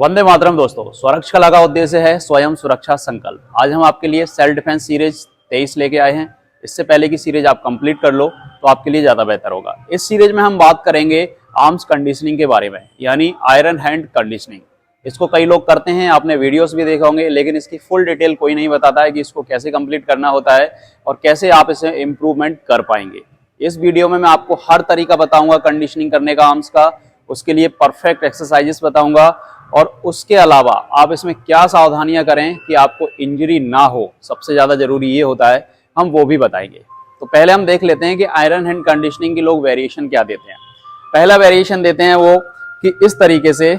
वंदे मातरम दोस्तों, स्वरक्षा कला का उद्देश्य है स्वयं सुरक्षा संकल्प। आज हम आपके लिए सेल्फ डिफेंस सीरीज 23 लेके आए हैं। इससे पहले की सीरीज आप कंप्लीट कर लो तो आपके लिए ज्यादा बेहतर होगा। इस सीरीज में हम बात करेंगे आर्म्स कंडीशनिंग के बारे में, यानी आयरन हैंड कंडीशनिंग। इसको कई लोग करते हैं, आपने वीडियोस भी देखा होंगे, लेकिन इसकी फुल डिटेल कोई नहीं बताता है कि इसको कैसे कंप्लीट करना होता है और कैसे आप इसे इम्प्रूवमेंट कर पाएंगे। इस वीडियो में मैं आपको हर तरीका बताऊंगा कंडीशनिंग करने का आर्म्स का, उसके लिए परफेक्ट एक्सरसाइजेस बताऊंगा और उसके अलावा आप इसमें क्या सावधानियां करें कि आपको इंजरी ना हो, सबसे ज्यादा जरूरी ये होता है, हम वो भी बताएंगे। तो पहले हम देख लेते हैं कि आयरन हैंड कंडीशनिंग के लोग वेरिएशन क्या देते हैं। पहला वेरिएशन देते हैं वो कि इस तरीके से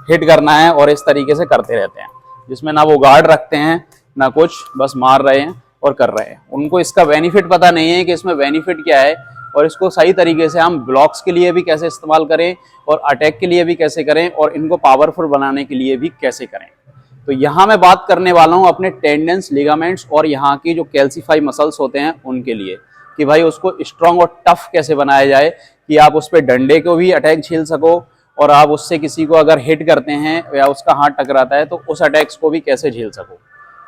हिट करना है और इस तरीके से करते रहते हैं, जिसमें ना वो गार्ड रखते हैं ना कुछ, बस मार रहे हैं और कर रहे हैं। उनको इसका बेनिफिट पता नहीं है कि इसमें बेनिफिट क्या है और इसको सही तरीके से हम ब्लॉक्स के लिए भी कैसे इस्तेमाल करें और अटैक के लिए भी कैसे करें और इनको पावरफुल बनाने के लिए भी कैसे करें। तो यहाँ मैं बात करने वाला हूँ अपने टेंडेंस, लिगामेंट्स और यहाँ की जो कैल्सीफाई मसल्स होते हैं उनके लिए, कि भाई उसको स्ट्रॉन्ग और टफ कैसे बनाया जाए कि आप उस पर डंडे को भी अटैक झेल सको और आप उससे किसी को अगर हिट करते हैं या उसका हाथ टकराता है तो उस अटैक्स को भी कैसे झेल सको।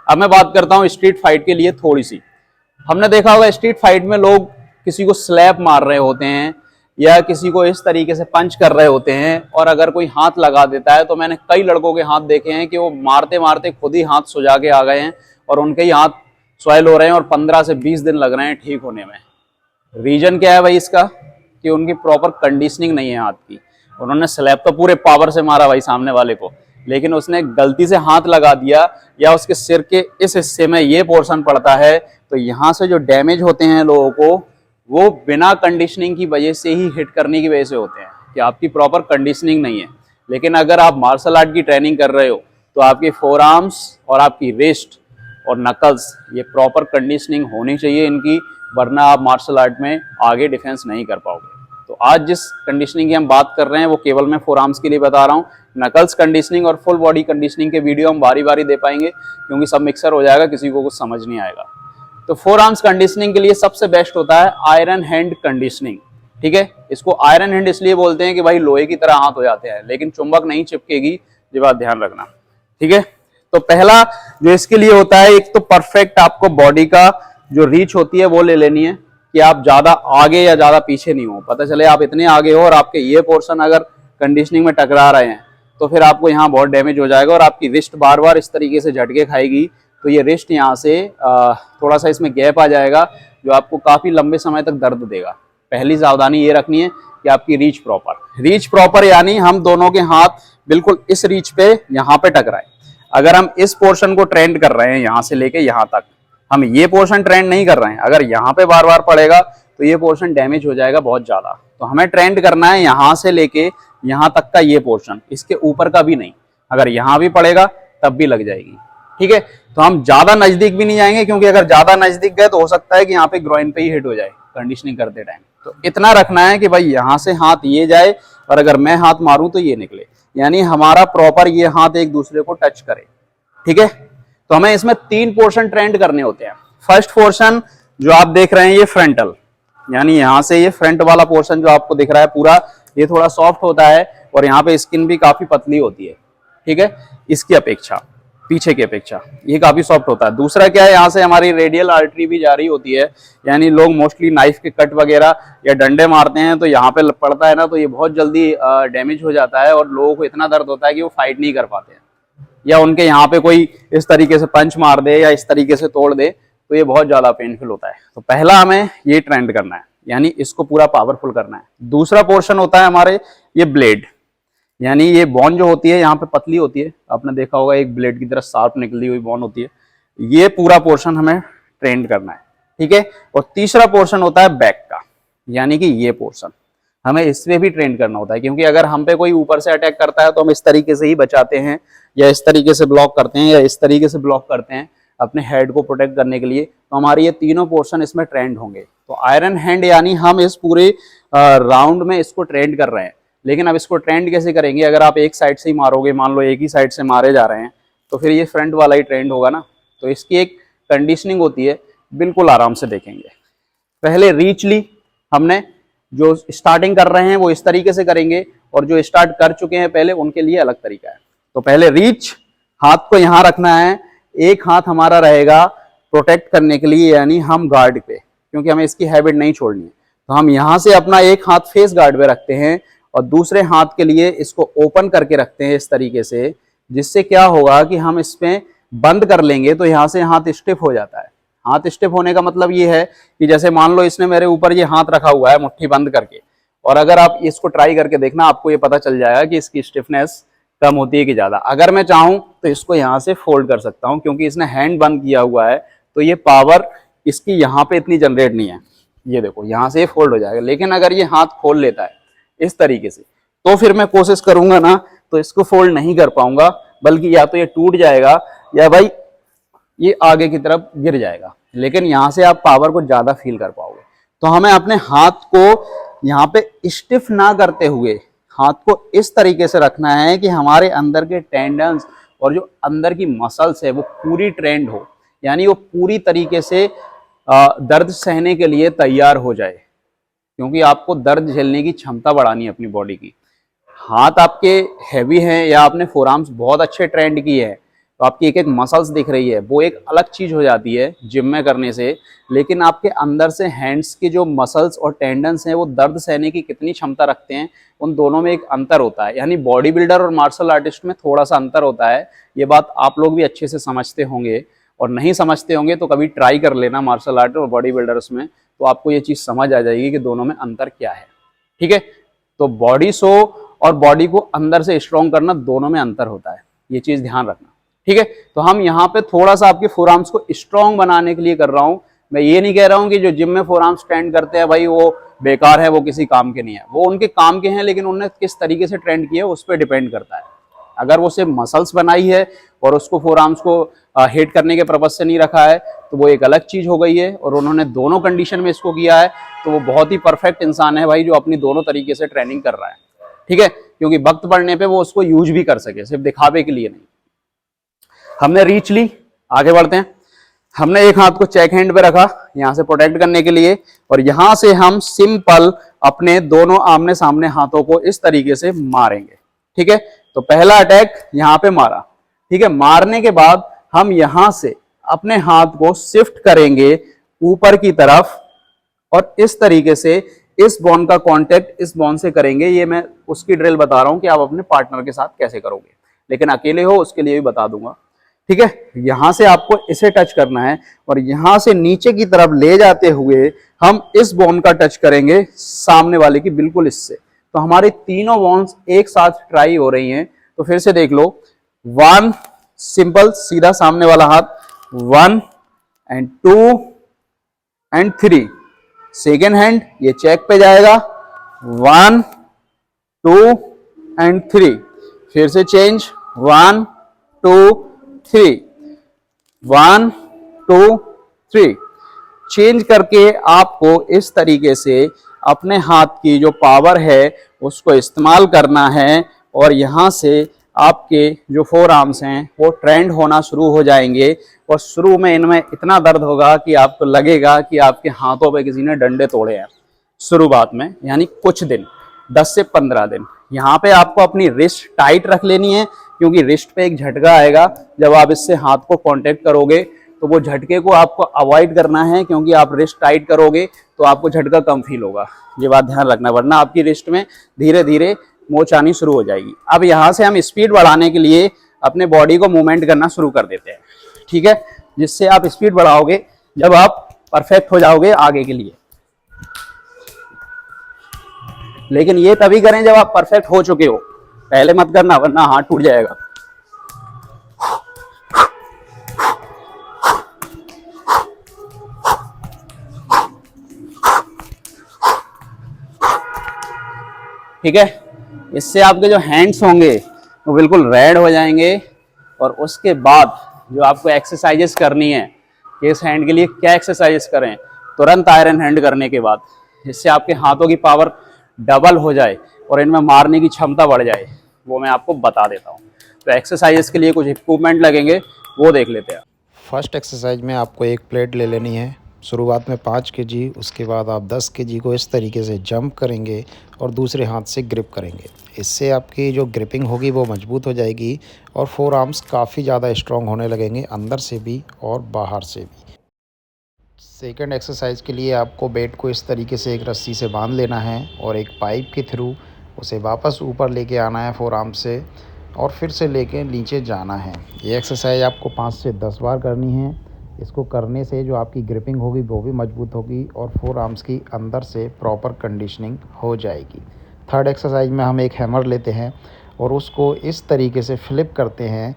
अब मैं बात करता हूँ स्ट्रीट फाइट के लिए थोड़ी सी। हमने देखा होगा स्ट्रीट फाइट में लोग किसी को स्लैप मार रहे होते हैं या किसी को इस तरीके से पंच कर रहे होते हैं, और अगर कोई हाथ लगा देता है तो मैंने कई लड़कों के हाथ देखे हैं कि वो मारते मारते खुद ही हाथ सुजा के आ गए हैं और उनके ही हाथ स्वेल हो रहे हैं और 15 से 20 दिन लग रहे हैं ठीक होने में। रीजन क्या है भाई इसका? कि उनकी प्रॉपर कंडीशनिंग नहीं है हाथ की। उन्होंने स्लैप तो पूरे पावर से मारा भाई सामने वाले को, लेकिन उसने गलती से हाथ लगा दिया या उसके सिर के इस हिस्से में ये पोर्शन पड़ता है, तो यहाँ से जो डैमेज होते हैं लोगों को वो बिना कंडीशनिंग की वजह से ही हिट करने की वजह से होते हैं, कि आपकी प्रॉपर कंडीशनिंग नहीं है। लेकिन अगर आप मार्शल आर्ट की ट्रेनिंग कर रहे हो तो आपके फोर आर्म्स और आपकी रिस्ट और नकल्स ये प्रॉपर कंडीशनिंग होनी चाहिए इनकी, वरना आप मार्शल आर्ट में आगे डिफेंस नहीं कर पाओगे। तो आज जिस कंडीशनिंग की हम बात कर रहे हैं वो केवल मैं फोर आर्म्स के लिए बता रहा हूँ। नकल्स कंडीशनिंग और फुल बॉडी कंडीशनिंग के वीडियो हम बारी बारी दे पाएंगे, क्योंकि सब मिक्सर हो जाएगा, किसी को कुछ समझ नहीं आएगा। तो फोर आर्म्स कंडीशनिंग के लिए सबसे बेस्ट होता है आयरन हैंड कंडीशनिंग। ठीक है, इसको आयरन हैंड इसलिए बोलते हैं कि भाई लोहे की तरह हाथ हो जाते हैं, लेकिन चुंबक नहीं चिपकेगी, ये बात ध्यान रखना। ठीक है, तो पहला जो इसके लिए होता है, एक तो परफेक्ट आपको बॉडी का जो रीच होती है वो ले लेनी है, कि आप ज्यादा आगे या ज्यादा पीछे नहीं हो। पता चले आप इतने आगे हो और आपके ये पोर्शन अगर कंडीशनिंग में टकरा रहे हैं तो फिर आपको यहाँ बहुत डैमेज हो जाएगा और आपकी रिस्ट बार बार इस तरीके से झटके खाएगी, तो ये रिस्ट यहाँ से थोड़ा सा इसमें गैप आ जाएगा जो आपको काफी लंबे समय तक दर्द देगा। पहली सावधानी ये रखनी है कि आपकी रीच प्रॉपर यानी हम दोनों के हाथ बिल्कुल इस रीच पे यहाँ पे टकराए। अगर हम इस पोर्शन को ट्रेंड कर रहे हैं यहाँ से लेके यहाँ तक, हम ये पोर्शन ट्रेंड नहीं कर रहे हैं, अगर यहाँ पे बार बार पड़ेगा तो ये पोर्शन डैमेज हो जाएगा बहुत ज्यादा। तो हमें ट्रेंड करना है यहाँ से लेके यहाँ तक का ये पोर्शन, इसके ऊपर का भी नहीं। अगर यहाँ भी पड़ेगा तब भी लग जाएगी। ठीक है, तो हम ज्यादा नजदीक भी नहीं जाएंगे, क्योंकि अगर ज्यादा नजदीक गए तो हो सकता है कि यहाँ पे ग्रोइन पे ही हिट हो जाए कंडीशनिंग करते टाइम। तो इतना रखना है कि भाई यहाँ से हाथ ये जाए और अगर मैं हाथ मारूं तो ये निकले, यानी हमारा प्रॉपर ये हाथ एक दूसरे को टच करे। ठीक है, तो हमें इसमें 3 पोर्शन ट्रेंड करने होते हैं। फर्स्ट पोर्शन जो आप देख रहे हैं ये फ्रंटल, यानी यहाँ से ये फ्रंट वाला पोर्शन जो आपको दिख रहा है पूरा, ये थोड़ा सॉफ्ट होता है और यहाँ पे स्किन भी काफी पतली होती है। ठीक है, इसकी अपेक्षा, पीछे की अपेक्षा ये काफी सॉफ्ट होता है। दूसरा क्या है, यहाँ से हमारी रेडियल आर्टरी भी जा रही होती है, यानी लोग मोस्टली नाइफ के कट वगैरह या डंडे मारते हैं तो यहाँ पे पड़ता है ना, तो ये बहुत जल्दी डैमेज हो जाता है और लोगों को इतना दर्द होता है कि वो फाइट नहीं कर पाते हैं, या उनके यहाँ पे कोई इस तरीके से पंच मार दे या इस तरीके से तोड़ दे तो ये बहुत ज्यादा पेनफुल होता है। तो पहला हमें ये ट्रेंड करना है, यानी इसको पूरा पावरफुल करना है। दूसरा पोर्शन होता है हमारे ये ब्लेड, यानी ये बोन जो होती है यहाँ पे पतली होती है, आपने देखा होगा एक ब्लेड की तरह शार्प निकली हुई बोन होती है, ये पूरा पोर्शन हमें ट्रेंड करना है। ठीक है, और तीसरा पोर्शन होता है बैक का, यानी कि ये पोर्शन हमें इसमें भी ट्रेंड करना होता है, क्योंकि अगर हम पे कोई ऊपर से अटैक करता है तो हम इस तरीके से ही बचाते हैं, या इस तरीके से ब्लॉक करते हैं, या इस तरीके से ब्लॉक करते हैं अपने हेड को प्रोटेक्ट करने के लिए। तो हमारे ये तीनों पोर्शन इसमें ट्रेंड होंगे। तो आयरन हैंड यानी हम इस पूरे राउंड में इसको ट्रेंड कर रहे हैं। लेकिन अब इसको ट्रेंड कैसे करेंगे? अगर आप एक साइड से ही मारोगे, मान लो एक ही साइड से मारे जा रहे हैं, तो फिर ये फ्रंट वाला ही ट्रेंड होगा ना। तो इसकी एक कंडीशनिंग होती है, बिल्कुल आराम से देखेंगे। पहले रीच ली हमने, जो स्टार्टिंग कर रहे हैं वो इस तरीके से करेंगे, और जो स्टार्ट कर चुके हैं पहले उनके लिए अलग तरीका है। तो पहले रीच, हाथ को यहाँ रखना है, एक हाथ हमारा रहेगा प्रोटेक्ट करने के लिए, यानी हम गार्ड पे, क्योंकि हमें इसकी हैबिट नहीं छोड़नी है। तो हम यहाँ से अपना एक हाथ फेस गार्ड पे रखते हैं और दूसरे हाथ के लिए इसको ओपन करके रखते हैं इस तरीके से, जिससे क्या होगा कि हम इसमें बंद कर लेंगे तो यहाँ से हाथ स्टिफ हो जाता है। हाथ स्टिफ होने का मतलब ये है कि जैसे मान लो इसने मेरे ऊपर ये हाथ रखा हुआ है मुट्ठी बंद करके, और अगर आप इसको ट्राई करके देखना, आपको ये पता चल जाएगा कि इसकी स्टिफनेस कम होती है कि ज्यादा। अगर मैं चाहूं तो इसको यहाँ से फोल्ड कर सकता हूं, क्योंकि इसने हैंड बंद किया हुआ है तो ये पावर इसकी यहाँ पे इतनी जनरेट नहीं है। ये देखो यहाँ से ये फोल्ड हो जाएगा। लेकिन अगर ये हाथ खोल लेता है इस तरीके से, तो फिर मैं कोशिश करूंगा ना तो इसको फोल्ड नहीं कर पाऊंगा, बल्कि या तो ये टूट जाएगा या भाई ये आगे की तरफ गिर जाएगा। लेकिन यहाँ से आप पावर को ज्यादा फील कर पाओगे। तो हमें अपने हाथ को यहाँ पे स्टिफ ना करते हुए हाथ को इस तरीके से रखना है कि हमारे अंदर के टेंडन्स और जो अंदर की मसल्स है वो पूरी ट्रेंड हो, यानी वो पूरी तरीके से दर्द सहने के लिए तैयार हो जाए, क्योंकि आपको दर्द झेलने की क्षमता बढ़ानी है अपनी बॉडी की। हाथ आपके हैवी हैं या आपने फोरआर्म्स बहुत अच्छे ट्रेंड किए हैं तो आपकी एक एक मसल्स दिख रही है, वो एक अलग चीज हो जाती है जिम में करने से। लेकिन आपके अंदर से हैंड्स की जो मसल्स और टेंडन्स हैं वो दर्द सहने की कितनी क्षमता रखते हैं, उन दोनों में एक अंतर होता है। यानी बॉडी बिल्डर और मार्शल आर्टिस्ट में थोड़ा सा अंतर होता है। ये बात आप लोग भी अच्छे से समझते होंगे, और नहीं समझते होंगे तो कभी ट्राई कर लेना मार्शल आर्ट और बॉडी बिल्डर्स में, तो आपको ये चीज समझ आ जाएगी कि दोनों में अंतर क्या है। ठीक है, तो बॉडी शो और बॉडी को अंदर से स्ट्रॉन्ग करना, दोनों में अंतर होता है, ये चीज ध्यान रखना। ठीक है, तो हम यहाँ पे थोड़ा सा आपके फोरआर्म्स को स्ट्रॉन्ग बनाने के लिए कर रहा हूँ। मैं ये नहीं कह रहा हूँ कि जो जिम में फोरआर्म्स ट्रेंड करते हैं भाई वो बेकार है, वो किसी काम के नहीं है, वो उनके काम के हैं, लेकिन उन्होंने किस तरीके से ट्रेंड किया है उस पर डिपेंड करता है। अगर वो सिर्फ मसल्स बनाई है और उसको फोरआर्म्स को हिट करने के पर्पज से नहीं रखा है तो वो एक अलग चीज हो गई है, और उन्होंने दोनों कंडीशन में इसको किया है तो वो बहुत ही परफेक्ट इंसान है भाई, जो अपनी दोनों तरीके से ट्रेनिंग कर रहा है। ठीक है, क्योंकि वक्त पड़ने पे वो उसको यूज भी कर सके, सिर्फ दिखावे के लिए नहीं। हमने रीच ली, आगे बढ़ते हैं। हमने एक हाथ को चेक हैंड पे रखा यहां से प्रोटेक्ट करने के लिए, और यहां से हम सिंपल अपने दोनों आमने सामने हाथों को इस तरीके से मारेंगे। ठीक है, तो पहला अटैक यहां पे मारा। ठीक है, मारने के बाद हम यहां से अपने हाथ को शिफ्ट करेंगे ऊपर की तरफ, और इस तरीके से इस बोन का कांटेक्ट इस बोन से करेंगे। ये मैं उसकी ड्रिल बता रहा हूं कि आप अपने पार्टनर के साथ कैसे करोगे, लेकिन अकेले हो उसके लिए भी बता दूंगा। ठीक है, यहां से आपको इसे टच करना है और यहां से नीचे की तरफ ले जाते हुए हम इस बोन का टच करेंगे सामने वाले की, बिल्कुल इससे। तो हमारी तीनों बोन्स एक साथ ट्राई हो रही हैं। तो फिर से देख लो, 1 सिंपल सीधा सामने वाला हाथ, 1 एंड 2 एंड 3। सेकेंड हैंड ये चेक पे जाएगा, 1 2 एंड 3। फिर से चेंज, 1 2 3, 1 2 3। चेंज करके आपको इस तरीके से अपने हाथ की जो पावर है उसको इस्तेमाल करना है, और यहाँ से आपके जो फोर आर्म्स हैं वो ट्रेंड होना शुरू हो जाएंगे। और शुरू में इनमें इतना दर्द होगा कि आपको लगेगा कि आपके हाथों पे किसी ने डंडे तोड़े हैं शुरुआत में, यानी कुछ दिन 10 से 15 दिन। यहाँ पे आपको अपनी रिस्ट टाइट रख लेनी है, क्योंकि रिस्ट पे एक झटका आएगा जब आप इससे हाथ को कांटेक्ट करोगे, तो वो झटके को आपको अवॉइड करना है, क्योंकि आप रिस्ट टाइट करोगे तो आपको झटका कम फील होगा। ये बात ध्यान रखना, वरना आपकी रिस्ट में धीरे धीरे मोच आनी शुरू हो जाएगी। अब यहाँ से हम स्पीड बढ़ाने के लिए अपने बॉडी को मूवमेंट करना शुरू कर देते हैं। ठीक है, जिससे आप स्पीड बढ़ाओगे जब आप परफेक्ट हो जाओगे आगे के लिए। लेकिन ये तभी करें जब आप परफेक्ट हो चुके हो, पहले मत करना वरना हाथ टूट जाएगा। ठीक है, इससे आपके जो हैंड्स होंगे वो बिल्कुल रेड हो जाएंगे। और उसके बाद जो आपको एक्सरसाइजेस करनी है कि इस हैंड के लिए क्या एक्सरसाइजेस करें तुरंत आयरन हैंड करने के बाद, जिससे आपके हाथों की पावर डबल हो जाए और इनमें मारने की क्षमता बढ़ जाए, वो मैं आपको बता देता हूँ। तो एक्सरसाइजेस के लिए कुछ इक्विपमेंट लगेंगे, वो देख लेते हैं। फर्स्ट एक्सरसाइज में आपको एक प्लेट ले लेनी है, शुरुआत में 5 kg, उसके बाद आप 10 kg को इस तरीके से जंप करेंगे और दूसरे हाथ से ग्रिप करेंगे। इससे आपकी जो ग्रिपिंग होगी वो मजबूत हो जाएगी और फोर आर्म्स काफ़ी ज़्यादा स्ट्रॉन्ग होने लगेंगे, अंदर से भी और बाहर से भी। सेकंड एक्सरसाइज के लिए आपको बैट को इस तरीके से एक रस्सी से बांध लेना है और एक पाइप के थ्रू उसे वापस ऊपर लेके आना है फोर आर्म से, और फिर से लेके नीचे जाना है। ये एक्सरसाइज आपको 5 से 10 बार करनी है। इसको करने से जो आपकी ग्रिपिंग होगी वो भी मजबूत होगी और फोर आर्म्स की अंदर से प्रॉपर कंडीशनिंग हो जाएगी। थर्ड एक्सरसाइज में हम एक हैमर लेते हैं और उसको इस तरीके से फ्लिप करते हैं।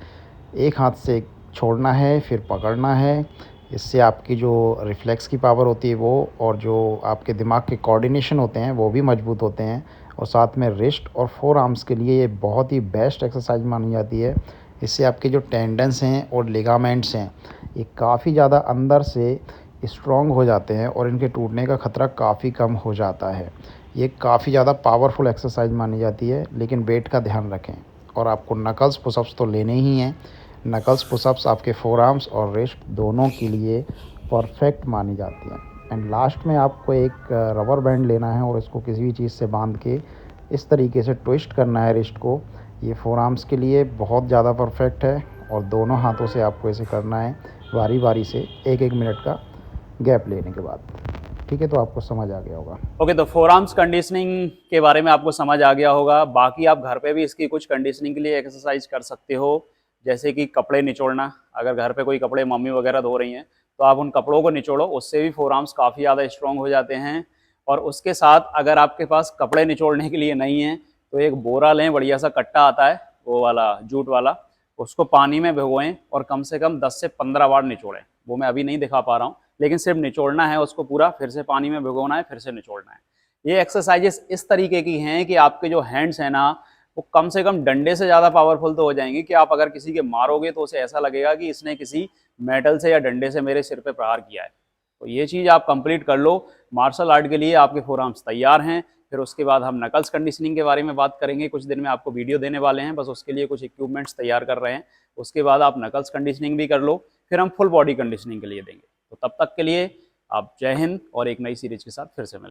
एक हाथ से छोड़ना है, फिर पकड़ना है। इससे आपकी जो रिफ्लेक्स की पावर होती है वो, और जो आपके दिमाग के कोऑर्डिनेशन होते हैं वो भी मजबूत होते हैं। और साथ में रिस्ट और फोर आर्म्स के लिए ये बहुत ही बेस्ट एक्सरसाइज मानी जाती है। इससे आपके जो टेंडन्स हैं और लिगामेंट्स हैं ये काफ़ी ज़्यादा अंदर से स्ट्रॉन्ग हो जाते हैं और इनके टूटने का ख़तरा काफ़ी कम हो जाता है। ये काफ़ी ज़्यादा पावरफुल एक्सरसाइज मानी जाती है, लेकिन वेट का ध्यान रखें। और आपको नकल्स पुशअप्स तो लेने ही हैं। नकल्स पुशअप्स आपके फोर आर्म्स और रिस्ट दोनों के लिए परफेक्ट मानी जाती हैं। एंड लास्ट में आपको एक रबर बैंड लेना है और इसको किसी भी चीज़ से बांध के इस तरीके से ट्विस्ट करना है रिस्ट को। ये फोर आर्म्स के लिए बहुत ज़्यादा परफेक्ट है और दोनों हाथों से आपको इसे करना है बारी बारी से, 1-1 मिनट का गैप लेने के बाद। ठीक है, तो आपको समझ आ गया होगा। ओके, तो फोर आर्म्स कंडीशनिंग के बारे में आपको समझ आ गया होगा। बाकी आप घर पे भी इसकी कुछ कंडीशनिंग के लिए एक्सरसाइज कर सकते हो, जैसे कि कपड़े निचोड़ना। अगर घर पे कोई कपड़े मम्मी वगैरह धो रही हैं तो आप उन कपड़ों को निचोड़ो, उससे भी फोर आर्म्स काफ़ी ज़्यादा स्ट्रॉन्ग हो जाते हैं। और उसके साथ अगर आपके पास कपड़े निचोड़ने के लिए नहीं है तो एक बोरा लें, बढ़िया सा कट्टा आता है वो वाला जूट वाला, उसको पानी में भिगोएं और कम से कम 10 से 15 बार निचोड़ें। वो मैं अभी नहीं दिखा पा रहा हूँ, लेकिन सिर्फ निचोड़ना है उसको पूरा, फिर से पानी में भिगोना है, फिर से निचोड़ना है। ये एक्सरसाइजेस इस तरीके की हैं कि आपके जो हैंड्स हैं ना वो कम से कम डंडे से ज़्यादा पावरफुल तो हो जाएंगे कि आप अगर किसी के मारोगे तो उसे ऐसा लगेगा कि इसने किसी मेटल से या डंडे से मेरे सिर पे प्रहार किया है। तो ये चीज़ आप कंप्लीट कर लो, मार्शल आर्ट के लिए आपके फोर आर्म्स तैयार हैं। फिर उसके बाद हम नकल्स कंडीशनिंग के बारे में बात करेंगे। कुछ दिन में आपको वीडियो देने वाले हैं, बस उसके लिए कुछ इक्विपमेंट्स तैयार कर रहे हैं। उसके बाद आप नकल्स कंडीशनिंग भी कर लो, फिर हम फुल बॉडी कंडीशनिंग के लिए देंगे। तो तब तक के लिए आप जय हिंद, और एक नई सीरीज के साथ फिर से मिलेंगे।